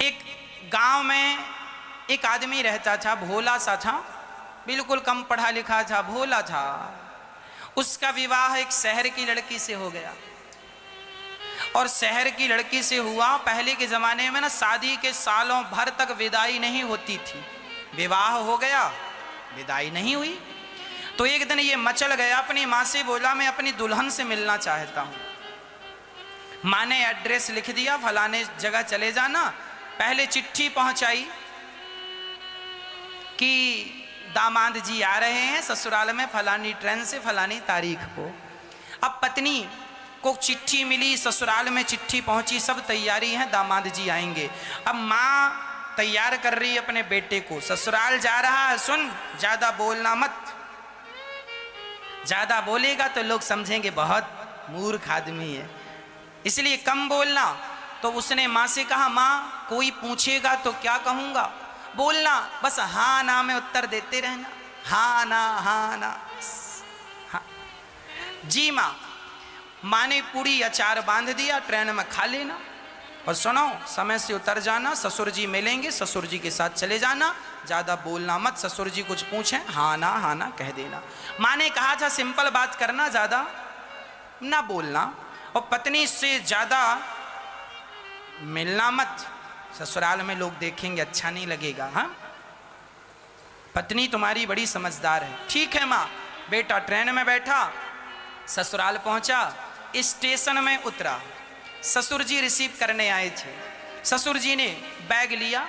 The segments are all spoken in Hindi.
एक गांव में एक आदमी रहता था, भोला सा था, बिल्कुल कम पढ़ा लिखा था, भोला था। उसका विवाह एक शहर की लड़की से हो गया। और शहर की लड़की से हुआ, पहले के जमाने में ना शादी के सालों भर तक विदाई नहीं होती थी। विवाह हो गया, विदाई नहीं हुई। तो एक दिन ये मचल गया, अपनी माँ से बोला मैं अपनी दुल्हन से मिलना चाहता हूँ। माँ ने एड्रेस लिख दिया, फलाने जगह चले जाना। पहले चिट्ठी पहुंचाई कि दामाद जी आ रहे हैं ससुराल में फलानी ट्रेन से फलानी तारीख को। अब पत्नी को चिट्ठी मिली, ससुराल में चिट्ठी पहुंची, सब तैयारी है, दामाद जी आएंगे। अब माँ तैयार कर रही है अपने बेटे को, ससुराल जा रहा है, सुन ज्यादा बोलना मत, ज्यादा बोलेगा तो लोग समझेंगे बहुत मूर्ख आदमी है, इसलिए कम बोलना। तो उसने माँ से कहा, माँ कोई पूछेगा तो क्या कहूँगा, बोलना बस हाँ ना में उत्तर देते रहना, हाँ ना हाँ ना हाँ। जी माँ। माँ ने पूरी अचार बांध दिया, ट्रेन में खा लेना और सुनो समय से उतर जाना, ससुर जी मिलेंगे, ससुर जी के साथ चले जाना, ज़्यादा बोलना मत, ससुर जी कुछ पूछें हाँ ना कह देना। माँ ने कहा था सिंपल बात करना, ज़्यादा ना बोलना, और पत्नी से ज़्यादा मिलना मत, ससुराल में लोग देखेंगे अच्छा नहीं लगेगा। हाँ, पत्नी तुम्हारी बड़ी समझदार है। ठीक है माँ। बेटा ट्रेन में बैठा, ससुराल पहुंचा, स्टेशन में उतरा, ससुर जी रिसीव करने आए थे। ससुर जी ने बैग लिया,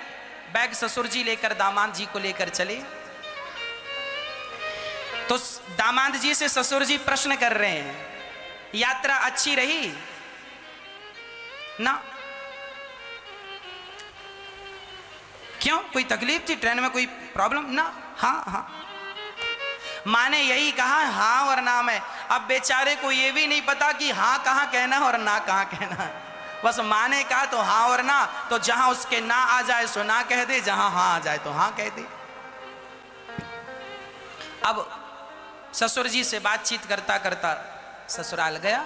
बैग ससुर जी लेकर दामाद जी को लेकर चले। तो दामाद जी से ससुर जी प्रश्न कर रहे हैं, यात्रा अच्छी रही ना? क्यों, कोई तकलीफ थी ट्रेन में, कोई प्रॉब्लम ना? हाँ हाँ। माँ ने यही कहा हाँ और ना में। अब बेचारे को ये भी नहीं पता कि हाँ कहाँ कहना और ना कहाँ कहना, बस माँ ने कहा तो हाँ और ना, तो जहां उसके ना आ जाए सो ना कह दे, जहां हाँ आ जाए तो हाँ कह दे। अब ससुर जी से बातचीत करता करता ससुराल गया।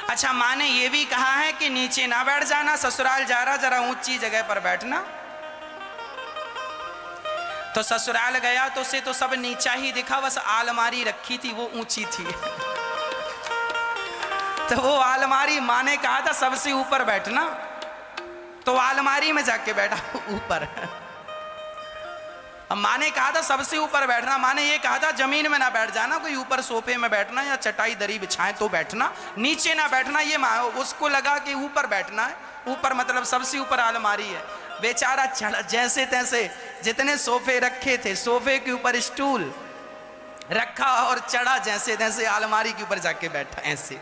अच्छा, माँ ने ये भी कहा है कि नीचे ना बैठ जाना, ससुराल जा रहा, जरा ऊंची जगह पर बैठना। तो ससुराल गया तो उसे तो सब नीचा ही दिखा, बस आलमारी रखी थी वो ऊंची थी। तो वो आलमारी, माँ ने कहा था सबसे ऊपर बैठना, तो आलमारी में जाके बैठा ऊपर। अब माँ ने कहा था सबसे ऊपर बैठना, माँ ने ये कहा था जमीन में ना बैठ जाना, कोई ऊपर सोफे में बैठना या चटाई दरी बिछाए तो बैठना, नीचे ना बैठना। ये माँ, उसको लगा कि ऊपर बैठना है, ऊपर मतलब सबसे ऊपर आलमारी है। बेचारा चढ़ा जैसे तैसे, जितने सोफे रखे थे सोफे के ऊपर स्टूल रखा और चढ़ा जैसे तैसे, आलमारी के ऊपर जाके बैठा ऐसे।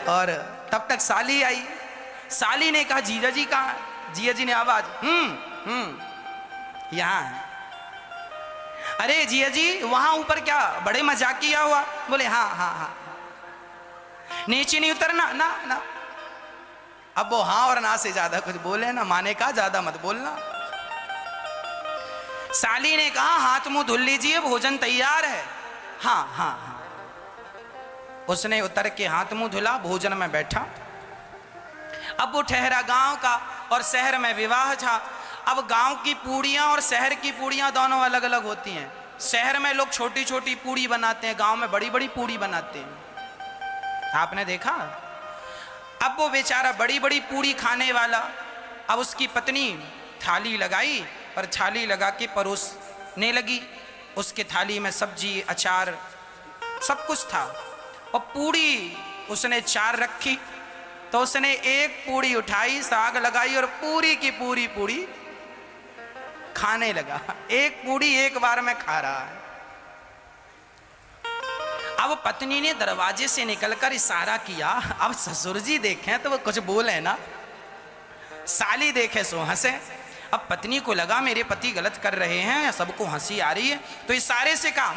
और तब तक साली आई। साली ने कहा जीजा जी कहाँ? जीजा जी ने आवाज यहाँ है। अरे जीजा जी वहां ऊपर क्या बड़े मजाक किया हुआ? बोले हाँ हाँ हाँ, नीचे नहीं उतरना ना ना। अब वो हाँ और ना से ज्यादा कुछ बोले ना, माँ ने कहा ज्यादा मत बोलना। साली ने कहा हाथ मुंह धुल लीजिए, भोजन तैयार है। हाँ हाँ हाँ। उसने उतर के हाथ मुंह धुला, भोजन में बैठा। अब वो ठहरा गांव का, और शहर में विवाह था। अब गांव की पूड़ियां और शहर की पूड़ियां दोनों अलग अलग होती हैं। शहर में लोग छोटी छोटी पूड़ी बनाते हैं, गांव में बड़ी बड़ी पूड़ी बनाते हैं। आपने देखा? अब वो बेचारा बड़ी बड़ी पूड़ी खाने वाला, अब उसकी पत्नी थाली लगाई और थाली लगा के परोसने लगी। उसके थाली में सब्जी अचार सब कुछ था, और पूड़ी उसने 4 रखी। तो उसने एक पूड़ी उठाई, साग लगाई और पूरी की पूरी पूड़ी खाने लगा। एक पूड़ी एक बार में खा रहा है। अब पत्नी ने दरवाजे से निकलकर इशारा किया, अब ससुर जी देखें तो वो कुछ बोले ना, साली देखे सो हंसे। अब पत्नी को लगा मेरे पति गलत कर रहे हैं, सबको हंसी आ रही है, तो इशारे से कहा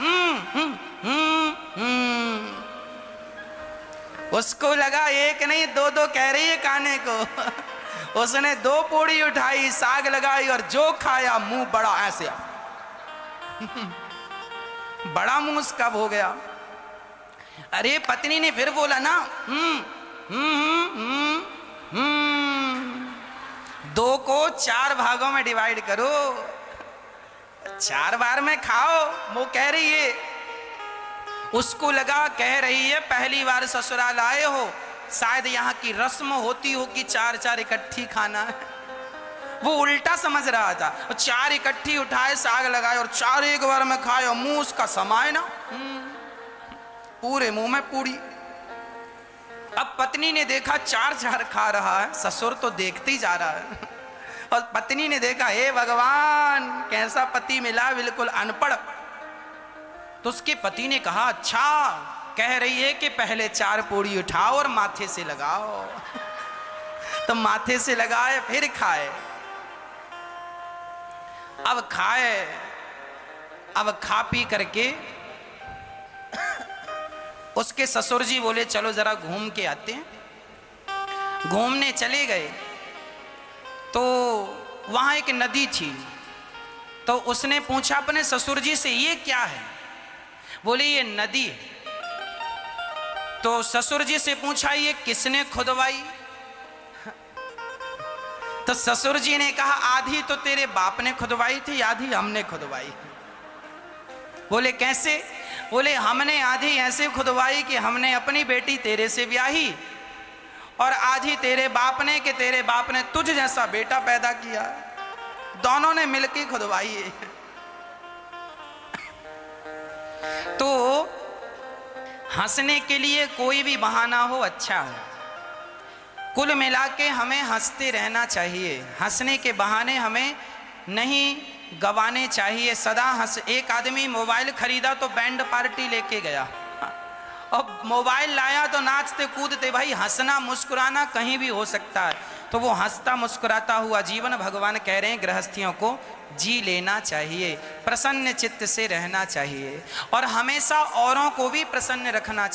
उसको लगा एक नहीं दो दो कह रही है खाने को। उसने 2 पूड़ी उठाई, साग लगाई और जो खाया मुंह बड़ा ऐसे बड़ा मुंह उसका हो गया। अरे पत्नी ने फिर बोला ना 4 भागों में डिवाइड करो, 4 बार में खाओ। वो कह रही है, उसको लगा कह रही है पहली बार ससुराल आए हो, शायद यहाँ की रस्म होती हो कि 4 इकट्ठी खाना है। वो उल्टा समझ रहा था। 4 इकट्ठी उठाए, साग लगाए और 4 एक बार में खाए और मुंह उसका समाये ना, पूरे मुंह में पूरी। अब पत्नी ने देखा 4 खा रहा है, ससुर तो देखते ही जा रहा है। और पत्नी ने देखा, हे भगवान कैसा पति मिला, बिल्कुल अनपढ़। तो उसके पति ने कहा, अच्छा कह रही है कि पहले 4 पूड़ी उठाओ और माथे से लगाओ। तो माथे से लगाए, फिर खाए। अब खाए, अब खा पी करके उसके ससुर जी बोले चलो जरा घूम के आते हैं। घूमने चले गए तो वहां एक नदी थी। तो उसने पूछा अपने ससुर जी से, ये क्या है? बोले ये नदी है। तो ससुर जी से पूछा, ये किसने खुदवाई? तो ससुर जी ने कहा, आधी तो तेरे बाप ने खुदवाई थी, आधी हमने खुदवाई। बोले कैसे? बोले हमने आधी ऐसे खुदवाई कि हमने अपनी बेटी तेरे से ब्याही, और आधी तेरे बाप ने कि तेरे बाप ने तुझ जैसा बेटा पैदा किया, दोनों ने मिलकर खुदवाई है। तो हंसने के लिए कोई भी बहाना हो अच्छा है। कुल मिला के हमें हंसते रहना चाहिए, हंसने के बहाने हमें नहीं गवाने चाहिए, सदा हंस। एक आदमी मोबाइल खरीदा तो बैंड पार्टी लेके गया, और मोबाइल लाया तो नाचते कूदते। भाई हंसना मुस्कुराना कहीं भी हो सकता है, तो वो हंसता मुस्कुराता हुआ जीवन भगवान कह रहे हैं गृहस्थियों को जी लेना चाहिए, प्रसन्न चित्त से रहना चाहिए, और हमेशा औरों को भी प्रसन्न रखना चाहिए।